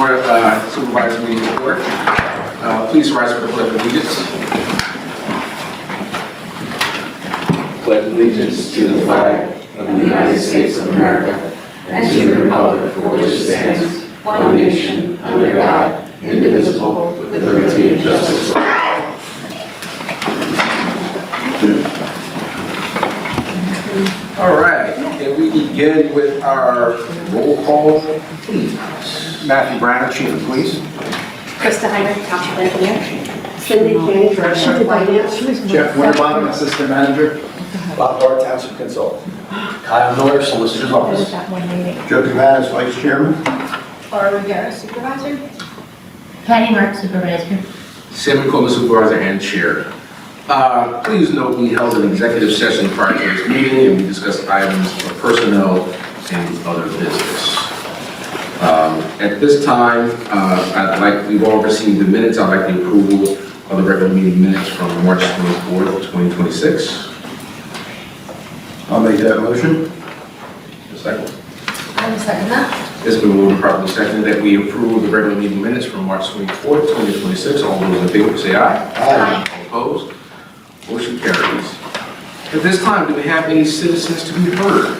more supervisor meeting report. Please rise for the pledge of allegiance. Pledge allegiance to the flag of the United States of America and to the republic for which it stands, one nation, under God, indivisible, with liberty and justice for all. All right, can we begin with our roll call, please? Matthew Branner, Chief of Police. Krista Heinrich, Township Engineer. Cindy King, Director of Finance. Jeff Winterbottom, Assistant Manager. Bob Hart, Township Consultant. Kyle Miller, Solicitor's Office. Joe Cavanagh, Vice Chairman. Laura Rivera, Supervisor. Patty Mark, Supervisor. Sammy Coleman, Supervisor and Chair. Please note we held an executive session prior to this meeting and we discussed items of personnel and other business. At this time, we've all received the minutes. I'd like the approval of the regular meeting minutes from March 24th, 2026. I'll make that motion. A second. I will second that. It's been moved and properly seconded that we approve the regular meeting minutes from March 24th, 2026. All those in favor say aye. Aye. All opposed? Motion carries. At this time, do we have any citizens to be heard?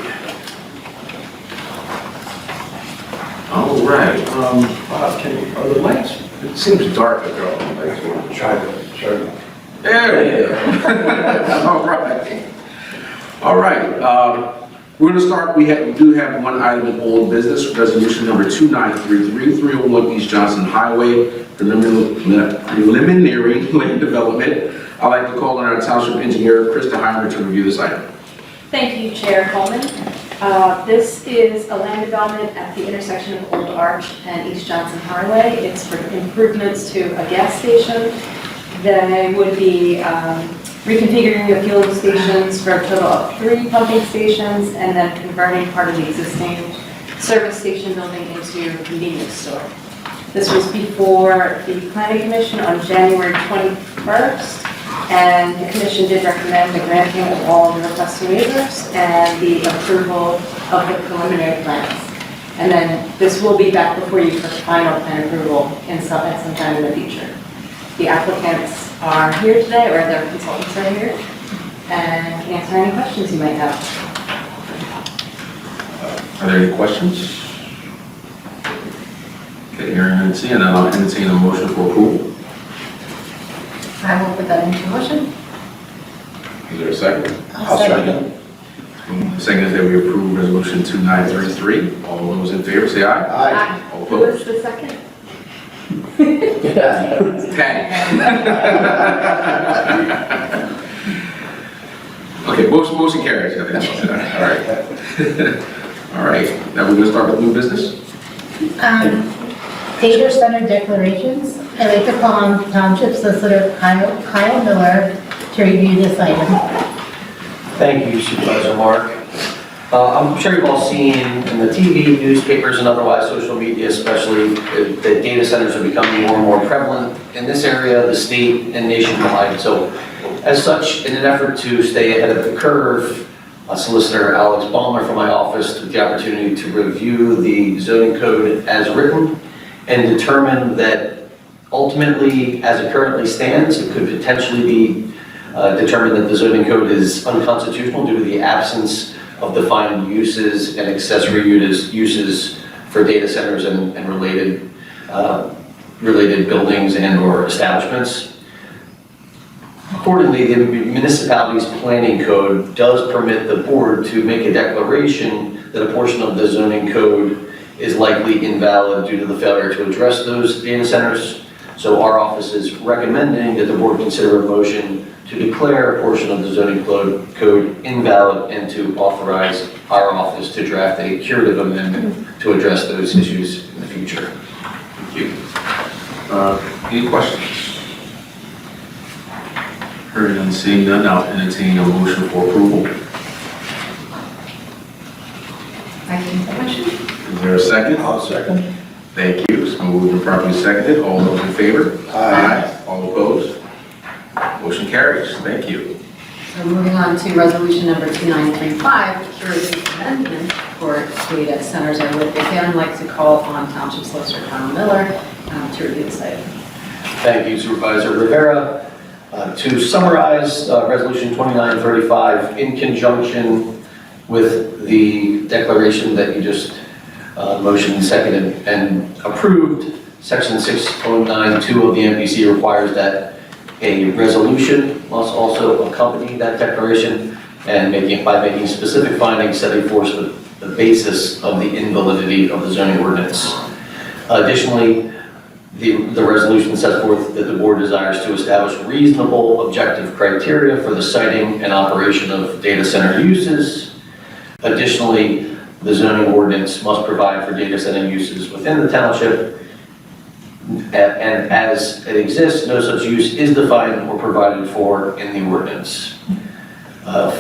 All right. Bob, are the lights? It seems dark up there. All the lights are. Try to. There it is. All right. We're going to start. We do have one item of old business, resolution number 2933, 301 East Johnson Highway, preliminary land development. I'd like to call on our township engineer, Krista Heinrich, to review this item. Thank you, Chair Coleman. This is a land development at the intersection of Old Arch and East Johnson Highway. It's for improvements to a gas station. They would be reconfiguring the fueling stations for a total of 3 pumping stations and then converting part of the existing service station building into a convenience store. This was before the Planning Commission on January 21st, and the Commission did recommend the granting of all the requested waivers and the approval of the preliminary plans. And then this will be back before you for final plan approval at some time in the future. The applicants are here today, or their consultants are here, and can answer any questions you might have. Are there any questions? Okay, hearing and seeing, and I'll entertain a motion for approval. I will put that into motion. Is there a second? I'll second. Second is that we approve resolution 2933. All those in favor say aye. Aye. All Who opposed? is the second? Patty. Okay, motion carries. I think that's all right. All right, now we're going to start with new business. Data center declarations. I'd like to call on Township Solicitor Kyle Miller to review this item. Thank you, Supervisor Mark. I'm sure you've all seen in the TV, newspapers, and otherwise social media especially, that data centers are becoming more and more prevalent in this area, the state, and nationwide. So as such, in an effort to stay ahead of the curve, Solicitor Alex Ballmer from my office took the opportunity to review the zoning code as written and determine that ultimately, as it currently stands, it could potentially be determined that the zoning code is unconstitutional due to the absence of defined uses and accessory uses for data centers and related buildings and or establishments. Accordingly, the municipality's planning code does permit the board to make a declaration that a portion of the zoning code is likely invalid due to the failure to address those data centers. So our office is recommending that the board consider a motion to declare a portion of the zoning code invalid and to authorize our office to draft a curative amendment to address those issues in the future. Thank you. Any questions? Hearing and seeing none, I'll entertain a motion for approval. I can make the motion. Is there a second? I'll second. Thank you. It's been moved and properly seconded. All those in favor? Aye. All opposed? Motion carries. Thank you. So moving on to resolution number 2935, security amendment for data centers. I would again like to call on Township Solicitor Tom Miller to review this item. Thank you, Supervisor Rivera. To summarize, Resolution 2935 in conjunction with the declaration that you just motioned, seconded, and approved, Section 6092 of the MPC requires that a resolution must also accompany that declaration and by making specific findings setting forth the basis of the invalidity of the zoning ordinance. Additionally, the resolution sets forth that the board desires to establish reasonable objective criteria for the siting and operation of data center uses. Additionally, the zoning ordinance must provide for data center uses within the township, and as it exists, no such use is defined or provided for in the ordinance.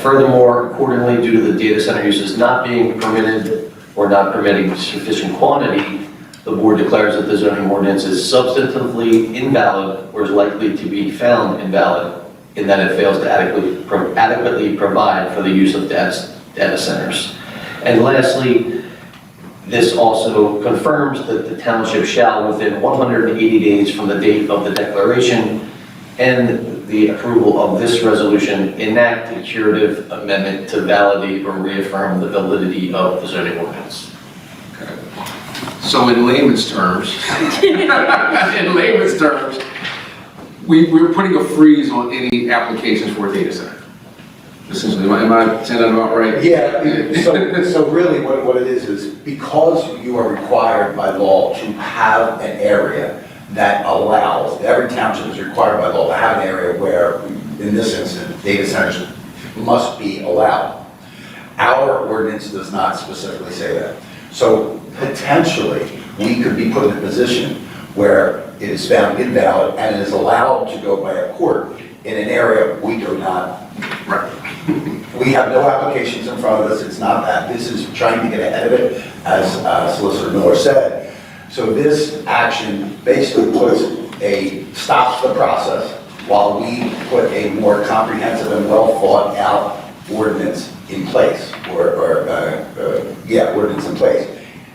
Furthermore, accordingly, due to the data center uses not being permitted or not permitting sufficient quantity, the board declares that the zoning ordinance is substantively invalid or is likely to be found invalid in that it fails to adequately provide for the use of data centers. And lastly, this also confirms that the township shall, within 180 days from the date of the declaration and the approval of this resolution, enact a curative amendment to validate or reaffirm the validity of the zoning ordinance. Okay. So in layman's terms, we're putting a freeze on any applications for a data center. Essentially, am I saying that about right? Yeah, so really what it is because you are required by law to have an area that allows, every township is required by law to have an area where, in this instance, data centers must be allowed. Our ordinance does not specifically say that. So potentially, we could be put in a position where it is found invalid and it is allowed to go by a court in an area we do not. Right. We have no applications in front of us. It's not that. This is trying to get ahead of it, as Solicitor Miller said. So this action basically stops the process while we put a more comprehensive and well thought out ordinance in place, ordinance in place.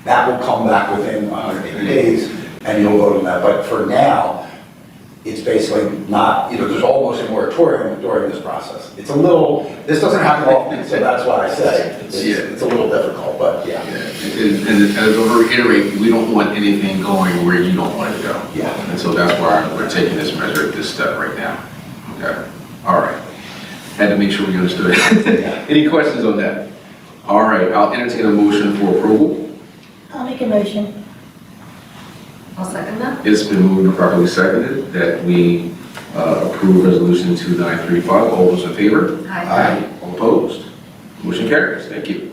That will come back within 180 days and you'll vote on that. But for now, it's basically not, there's almost a moratorium during this process. It's this doesn't happen often, so that's why I say it's a little difficult, but yeah. And as I reiterate, we don't want anything going where you don't want it to go. Yeah. And so that's why we're taking this measure, this step right now. Okay, all right. Had to make sure we understood. Any questions on that? All right, I'll entertain a motion for approval. I'll make a motion. I'll second that. It's been moved and properly seconded that we approve resolution 2935. All those in favor? Aye. All opposed? Motion carries. Thank you.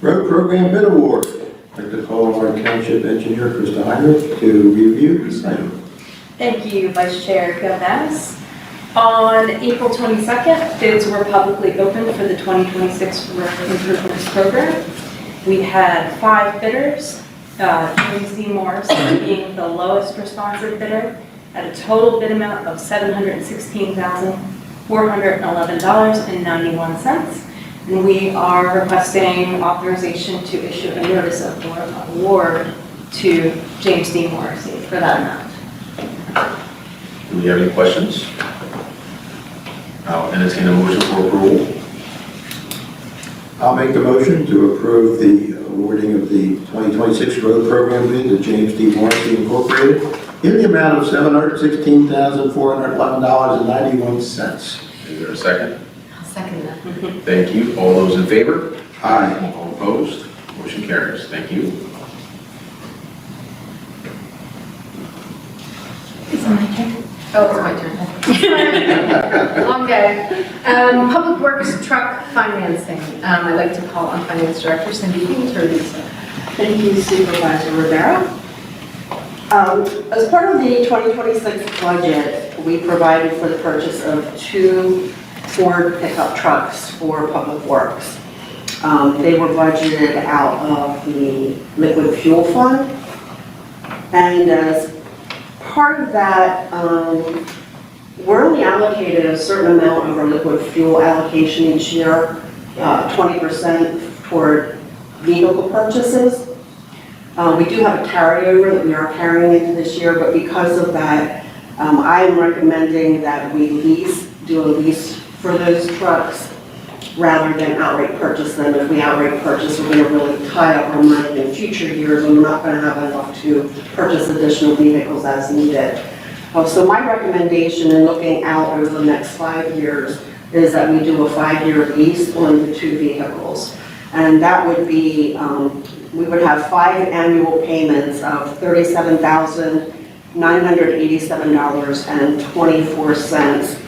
Road program bid award. I'd like to call on our township engineer, Krista Heinrich, to review this item. Thank you, Vice Chair Gomez. On April 22nd, bids were publicly opened for the 2026 road improvements program. We had 5 bidders. James D. Morris being the lowest responsive bidder at a total bid amount of $716,411.91. And we are requesting authorization to issue a notice of award to James D. Morris for that amount. Do we have any questions? I'll entertain a motion for approval. I'll make the motion to approve the awarding of the 2026 road program bid to James D. Morrissey Incorporated in the amount of $716,411.91. Is there a second? I'll second that. Thank you. All those in favor? Aye. All opposed? Motion carries. Thank you. Is it my turn? Oh, it's my turn. Long day. Public Works truck financing. I'd like to call on Finance Director Cindy King to review that. Thank you, Supervisor Rivera. As part of the 2026 budget, we provided for the purchase of 2 Ford pickup trucks for Public Works. They were budgeted out of the liquid fuel fund. And as part of that, we're only allocated a certain amount of our liquid fuel allocation each year, 20% toward vehicle purchases. We do have a carryover that we are carrying into this year, but because of that, I'm recommending that we do a lease for those trucks rather than outright purchase them. If we outright purchase, we're going to really tie up our money in future years, and we're not going to have enough to purchase additional vehicles as needed. So my recommendation in looking out over the next 5 years is that we do a 5-year lease on the 2 vehicles. And that would be, we would have 5 annual payments of $37,987.24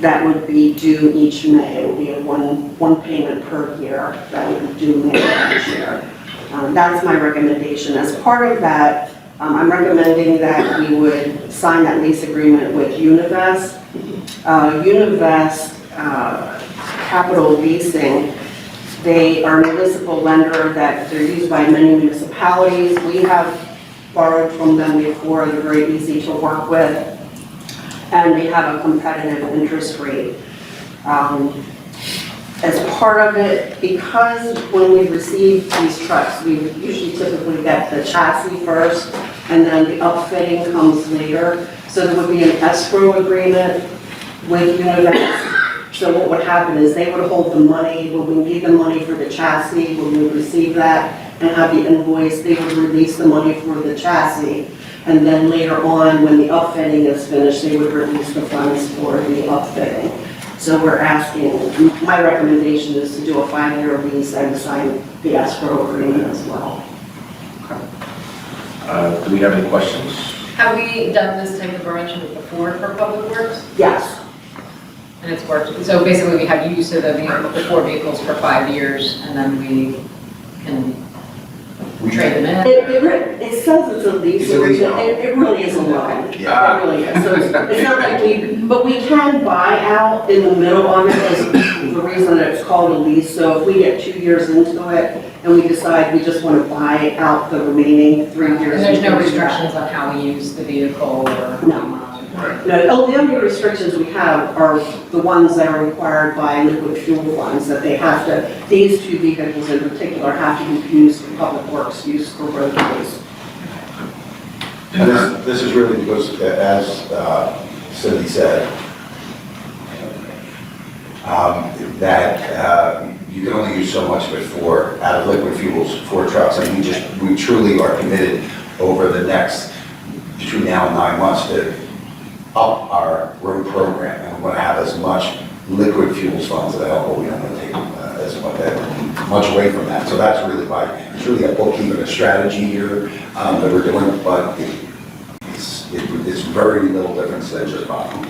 that would be due each May. It would be a one payment per year that would be due May each year. That's my recommendation. As part of that, I'm recommending that we would sign that lease agreement with Univest. Univest Capital Leasing, they are a municipal lender that they're used by many municipalities. We have borrowed from them before. They're very easy to work with, and they have a competitive interest rate. As part of it, because when we receive these trucks, we usually typically get the chassis first, and then the upfitting comes later. So there would be an escrow agreement with Univest. So what would happen is they would hold the money when we need the money for the chassis. When we receive that and have the invoice, they would release the money for the chassis. And then later on, when the upfitting is finished, they would release the funds for the upfitting. So we're asking, my recommendation is to do a 5-year lease and sign the escrow agreement as well. Do we have any questions? Have we done this type of arrangement before for Public Works? Yes. And it's worked. So basically, we have use of the 4 vehicles for 5 years, and then we can trade them in? It says it's a lease It's a lease agreement. loan. It really is a loan. Yeah. It really is. So it's not like but we can buy out in the middle of it is the reason that it's called a lease. So if we get 2 years into it and we decide we just want to buy out the remaining 3 years. And there's we no can do that. restrictions on how we use the vehicle or? No. Right. No, the only restrictions we have are the ones that are required by liquid fuel funds, that they have to, these 2 vehicles in particular have to be used for public works, used for roadways. And this is really because, as Cindy said, that you can only use so much of it out of liquid fuels for trucks. And we truly are committed over the next, between now and 9 months to up our road program, and we want to have as much liquid fuels funds available. We don't want to take as much away from that. So that's really why it's really a bookkeeping, a strategy here that we're doing, but it's very little difference than just buying.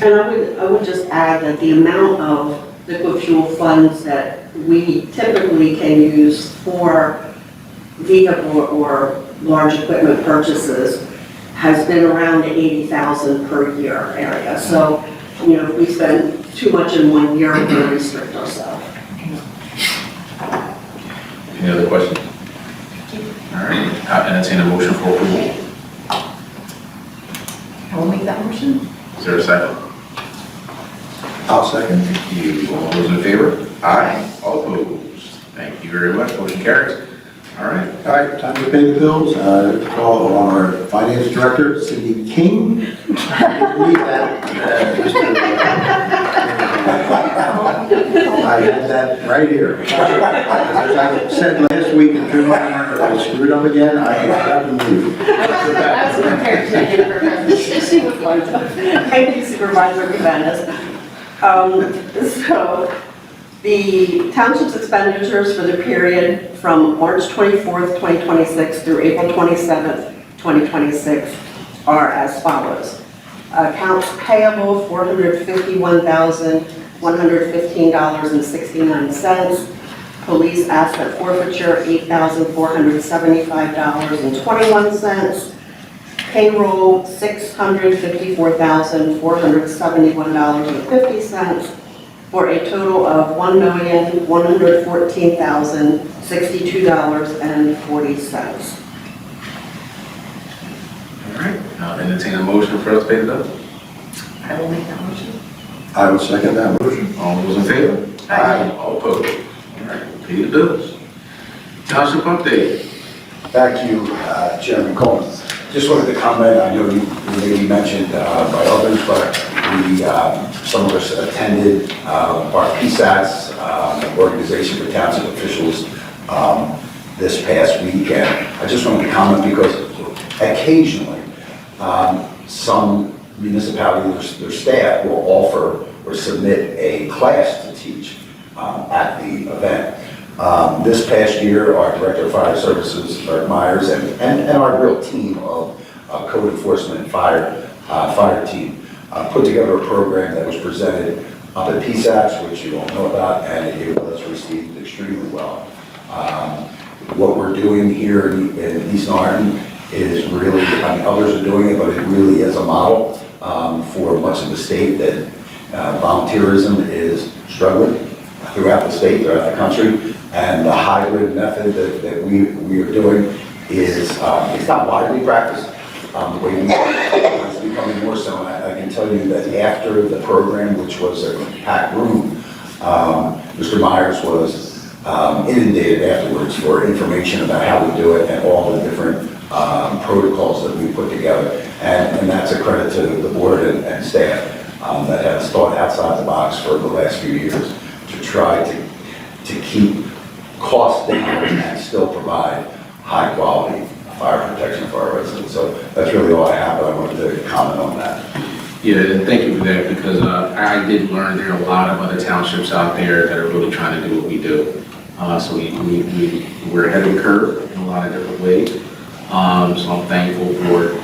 And I would just add that the amount of liquid fuel funds that we typically can use for vehicle or large equipment purchases has been around the 80,000 per year area. So, if we spend too much in 1 year, we're going to restrict ourselves. Any other questions? All right, I'll entertain a motion for approval. I will make that motion. Is there a second? I'll second. Thank you. All those in favor? Aye. All opposed? Thank you very much. Motion carries. All right. All right, time to pay the bills. Call on our finance director, Cindy King. Need that, I had that right here. As I said last week in June, I screwed up again. I have to move. I was prepared to give her presentation. She was wonderful. Thank you, Supervisor Cabanas. So, the township's expenditures for the period from March 24th, 2026 through April 27th, 2026 are as follows. Accounts payable, $451,115.69. Police asset forfeiture, $8,475.21. Payroll, $654,471.50, for a total of $1,114,062.40. All right, I'll entertain a motion for us to pay the bill. I I will make that motion. I will second that motion. All those in favor? Aye. All opposed? All right, pay the bills. Township update. Thank you, Chairman Cohen. Just wanted to comment, I know you maybe mentioned by others, but some of us attended our PSATs, Organization for Township Officials, this past weekend. I just wanted to comment because occasionally some municipalities, their staff will offer or submit a class to teach at the event. This past year, our Director of Fire Services, Eric Myers, and our real team of code enforcement and fire team put together a program that was presented up at PSATs, which you all know about, and it was received extremely well. What we're doing here in East Norton is really, I mean, others are doing it, but it really is a model for much of the state that volunteerism is struggling throughout the state, throughout the country, and the hybrid method that we are doing is, it's not widely practiced the way we are. It's becoming more so, and I can tell you that after the program, which was a packed room, Mr. Myers was inundated afterwards for information about how we do it and all the different protocols that we put together. And that's a credit to the board and staff that has thought outside the box for the last few years to try to keep costs down and still provide high quality fire protection for our residents. So that's really all I have, but I wanted to comment on that. Yeah, and thank you for that, because I did learn there are a lot of other townships out there that are really trying to do what we do. So we're ahead of the curve in a lot of different ways. So I'm thankful for,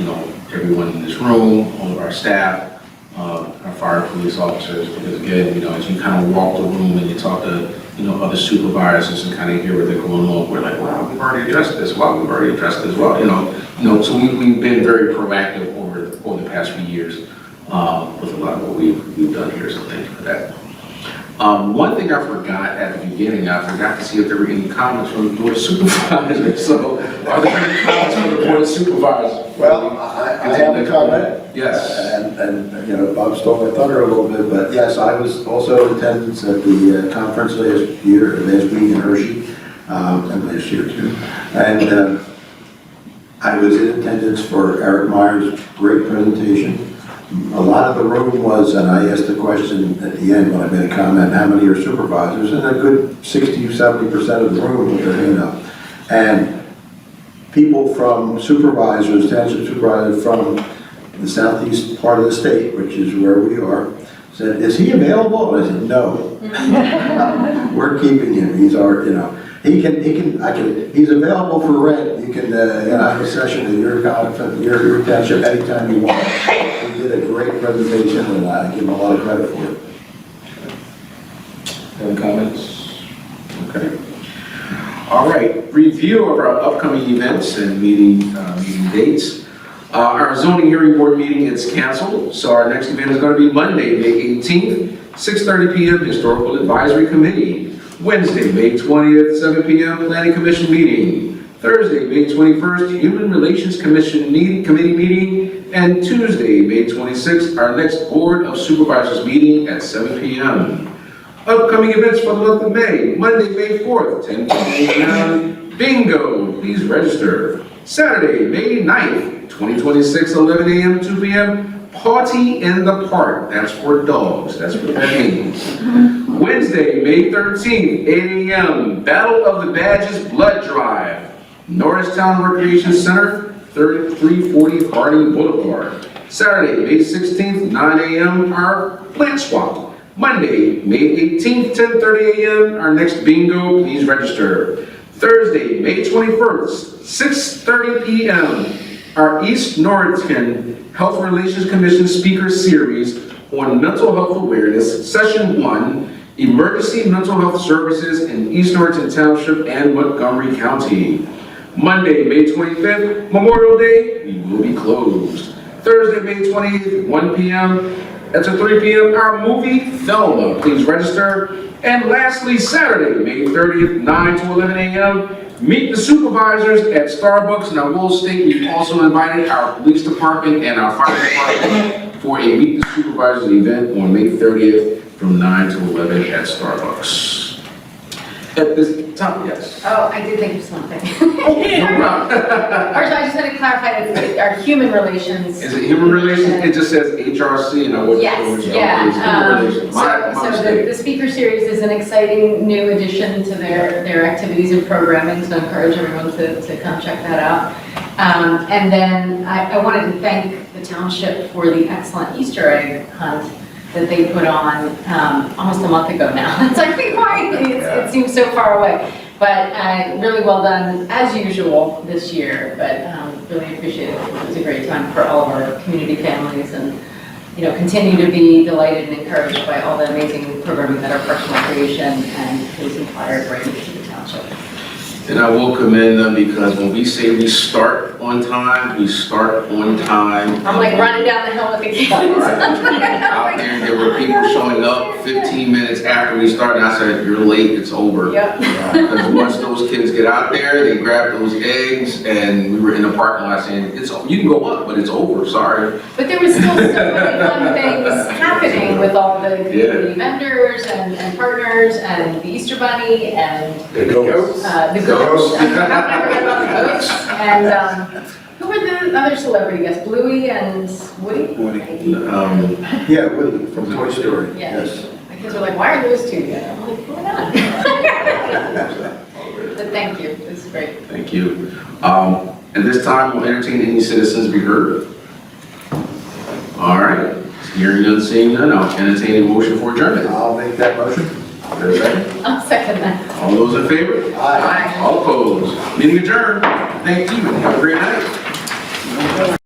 everyone in this room, all of our staff, our fire and police officers, because again, as you kind of walk the room and you talk to, other supervisors and kind of hear what they're going on, we're like, wow, we've already addressed this. Wow, we've already addressed this. Well, so we've been very proactive over the past few years with a lot of what we've done here. So thank you for that. One thing I forgot at the beginning, I forgot to see if there were any comments from the Board of Supervisors. So are there any comments from the Board of Supervisors? Well, I have a comment. Yes. And Bob stole my thunder a little bit, but yes, I was also in attendance at the conference last week in Hershey, and last year too. And I was in attendance for Eric Myers' great presentation. A lot of the room was, and I asked the question at the end when I made a comment, how many are supervisors? And a good 60 or 70% of the room put their hand up. And people from supervisors, township supervisors from the southeast part of the state, which is where we are, said, is he available? And I said, no. We're keeping him. He's our, he's available for rent. You can have a session in your township anytime you want. He did a great presentation, and I give him a lot of credit for it. Any comments? Okay. All right, review of our upcoming events and meeting dates. Our zoning hearing board meeting is canceled, so our next event is going to be Monday, May 18th, 6:30 p.m. Historical Advisory Committee. Wednesday, May 20th, 7 p.m. Planning Commission meeting. Thursday, May 21st, Human Relations Committee meeting. And Tuesday, May 26th, our next Board of Supervisors meeting at 7 p.m. Upcoming events for the month of May. Monday, May 4th, 10 p.m. Bingo, please register. Saturday, May 9th, 2026, 11 a.m. 2 p.m. Party in the Park. That's for dogs. That's what that means. Wednesday, May 13th, 8 a.m. Battle of the Badges Blood Drive. Norristown Recreation Center, 3340 Harding Boulevard. Saturday, May 16th, 9 a.m. Our plant swap. Monday, May 18th, 10:30 a.m. Our next bingo, please register. Thursday, May 21st, 6:30 p.m. Our East Norriton Health Relations Commission Speaker Series on Mental Health Awareness, Session 1, Emergency Mental Health Services in East Norriton Township and Montgomery County. Monday, May 25th, Memorial Day, we will be closed. Thursday, May 28th, 1 p.m., That's at 3 p.m. Our movie, Thelma. Please register. And lastly, Saturday, May 30th, 9 to 11 a.m., meet the supervisors at Starbucks. And I will state we've also invited our police department and our fire department for a Meet the Supervisors event on May 30th from 9 to 11 at Starbucks. At this time, yes. Oh, I did think of something. No problem. Actually, I just had to clarify, it's our human relations. Is it human relations? It just says HRC, and I wasn't Yes, sure which yeah. it's human relations. My So mistake. the speaker series is an exciting new addition to their activities and programming, so I encourage everyone to come check that out. And then I wanted to thank the township for the excellent Easter egg hunt that they put on almost a month ago now. It's like, why? It seems so far away. But really well done, as usual, this year, but really appreciate it. It was a great time for all of our community families, and continue to be delighted and encouraged by all the amazing programming that our Parks and Recreation and Police and Fire bring to the township. And I will commend them, because when we say we start on time, we start on time. I'm like running down the hill with the kids. Out there were people showing up 15 minutes after we started. I said, "You're late, it's over." Yep. Because once those kids get out there, they grab those eggs, and we were in the parking lot saying, you can go up, but it's over, sorry. But there was still so many fun things happening with all the community vendors and partners and the Easter Bunny and The goats. the goats. I forgot about the goats. And who were the other celebrity guests? Bluey and Woody? Yeah, Woody from Toy Story, Yeah. yes. My kids were like, why are those two together? I'm like, why not? But thank you, this is great. Thank you. At this time, we'll entertain any citizens be heard. All right, hearing none, seeing none, I'll entertain a motion for adjournment. I'll make that motion. Is there a second? I'll second that. All those in favor? Aye. All opposed? Meeting adjourned. Thank you, and have a great night.